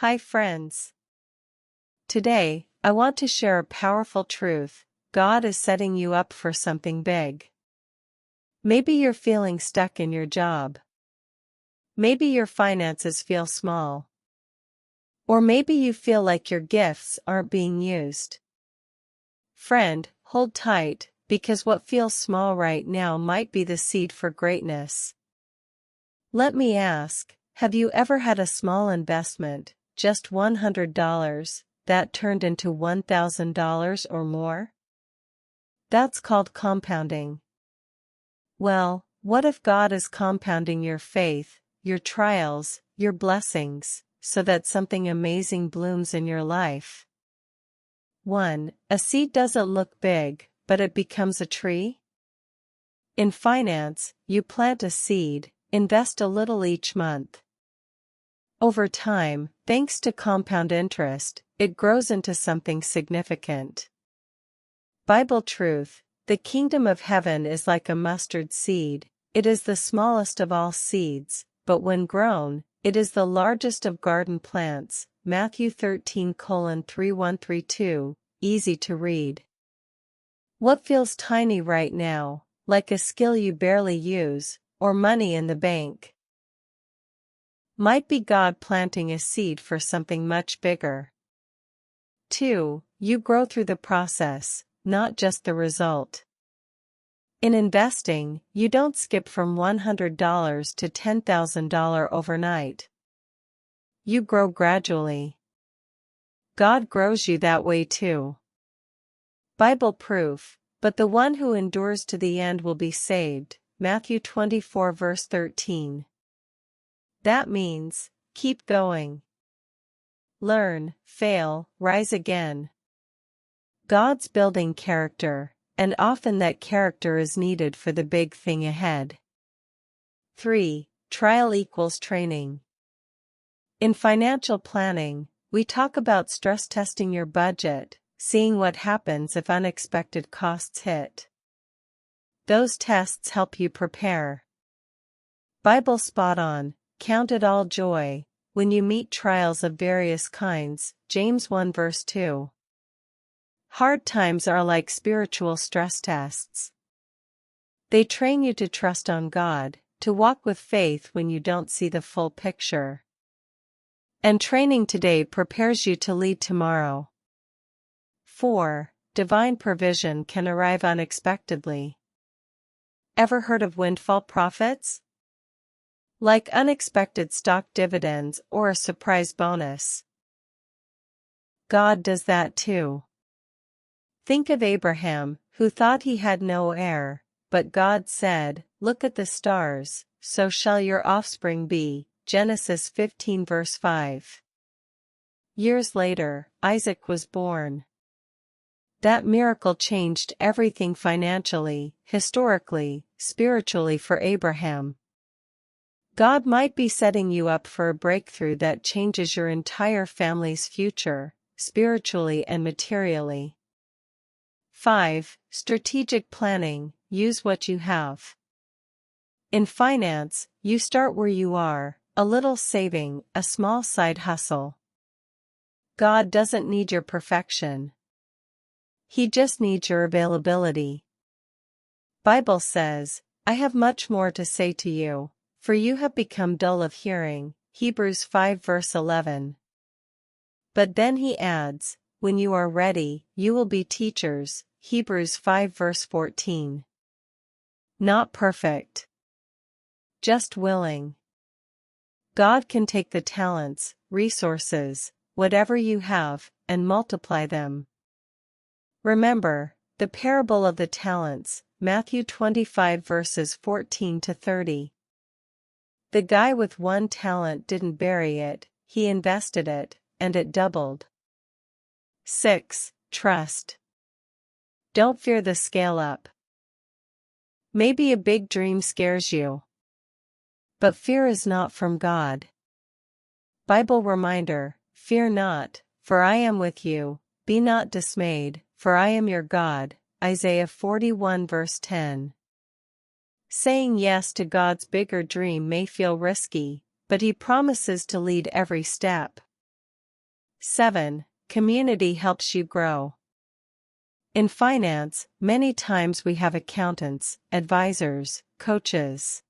Hi friends. Today, I want to share a powerful truth. God is setting you up for something big. Maybe you're feeling stuck in your job. Maybe your finances feel small. Or maybe you feel like your gifts aren't being used. Friend, hold tight, because what feels small right now might be the seed for greatness. Let me ask, have you ever had a small investment, just $100, that turned into $1,000 or more? That's called compounding. Well, what if God is compounding your faith, your trials, your blessings, so that something amazing blooms in your life? 1. A seed doesn't look big, but it becomes a tree? In finance, you plant a seed, invest a little each month. Over time, thanks to compound interest, it grows into something significant. Bible truth: the kingdom of heaven is like a mustard seed. It is the smallest of all seeds, but when grown, it is the largest of garden plants. Matthew 13:3132, easy to read. What feels tiny right now, like a skill you barely use, or money in the bank, might be God planting a seed for something much bigger. 2. You grow through the process, not just the result. In investing, you don't skip from $100 to $10,000 overnight. You grow gradually. God grows you that way too. Bible proof: but the one who endures to the end will be saved. Matthew 24:13. That means, keep going. Learn, fail, rise again. God's building character, and often that character is needed for the big thing ahead. 3. Trial equals training. In financial planning, we talk about stress testing your budget, seeing what happens if unexpected costs hit. Those tests help you prepare. Bible spot on: count it all joy when you meet trials of various kinds. James 1:2. Hard times are like spiritual stress tests. They train you to trust on God, to walk with faith when you don't see the full picture. And training today prepares you to lead tomorrow. 4. Divine provision can arrive unexpectedly. Ever heard of windfall profits? Like unexpected stock dividends or a surprise bonus. God does that too. Think of Abraham, who thought he had no heir, but God said, "Look at the stars, so shall your offspring be." Genesis 15:5. Years later, Isaac was born. That miracle changed everything financially, historically, spiritually for Abraham. God might be setting you up for a breakthrough that changes your entire family's future, spiritually and materially. 5. Strategic planning: use what you have. In finance, you start where you are, a little saving, a small side hustle. God doesn't need your perfection. He just needs your availability. Bible says, "I have much more to say to you, for you have become dull of hearing." Hebrews 5:11. But then he adds, "When you are ready, you will be teachers." Hebrews 5:14. Not perfect. Just willing. God can take the talents, resources, whatever you have, and multiply them. Remember, the parable of the talents, Matthew 25:14-30. The guy with one talent didn't bury it, he invested it, and it doubled. 6. Trust. Don't fear the scale up. Maybe a big dream scares you. But fear is not from God. Bible reminder: fear not, for I am with you. Be not dismayed, for I am your God. Isaiah 41:10. Saying yes to God's bigger dream may feel risky, but He promises to lead every step. 7. Community helps you grow. In finance, many times we have accountants, advisors, coaches.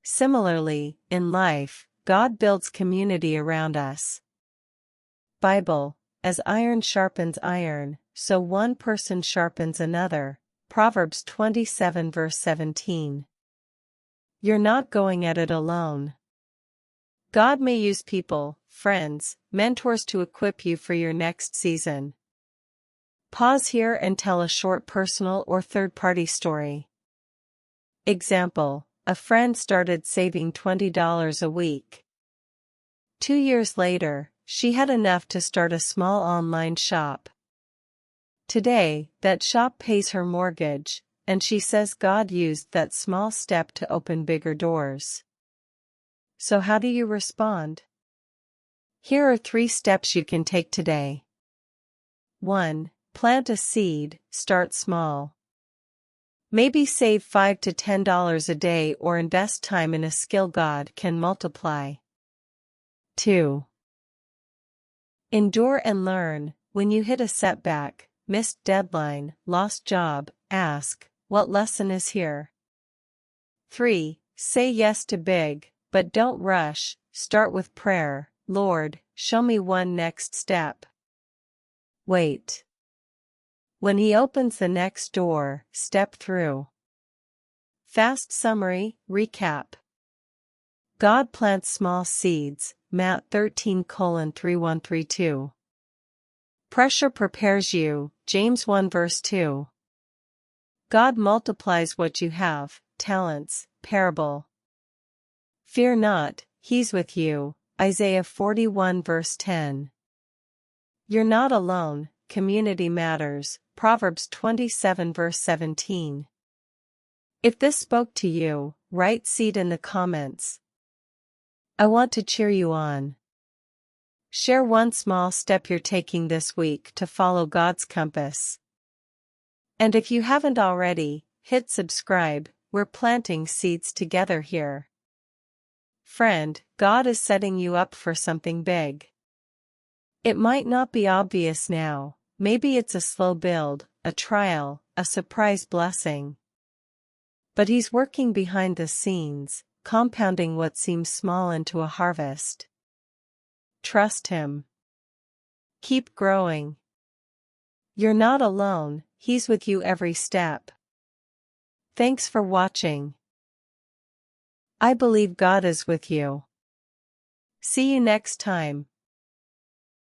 Similarly, in life, God builds community around us. Bible, as iron sharpens iron, so one person sharpens another. Proverbs 27 verse 17. You're not going at it alone. God may use people, friends, mentors to equip you for your next season. Pause here and tell a short personal or third-party story. Example: a friend started saving $20 a week. 2 years later, she had enough to start a small online shop. Today, that shop pays her mortgage, and she says God used that small step to open bigger doors. So how do you respond? Here are 3 steps you can take today. 1. Plant a seed, start small. Maybe save $5 to $10 a day or invest time in a skill God can multiply. 2. Endure and learn. When you hit a setback, missed deadline, lost job, ask, what lesson is here? 3. Say yes to big, but don't rush. Start with prayer. Lord, show me one next step. Wait. When He opens the next door, step through. Fast summary, recap. God plants small seeds, Matt 13:3132. Pressure prepares you, James 1 verse 2. God multiplies what you have, talents, parable. Fear not, He's with you, Isaiah 41 verse 10. You're not alone, community matters, Proverbs 27 verse 17. If this spoke to you, write seed in the comments. I want to cheer you on. Share one small step you're taking this week to follow God's compass. And if you haven't already, hit subscribe. We're planting seeds together here. Friend, God is setting you up for something big. It might not be obvious now, maybe it's a slow build, a trial, a surprise blessing. But He's working behind the scenes, compounding what seems small into a harvest. Trust Him. Keep growing. You're not alone, He's with you every step. Thanks for watching. I believe God is with you. See you next time.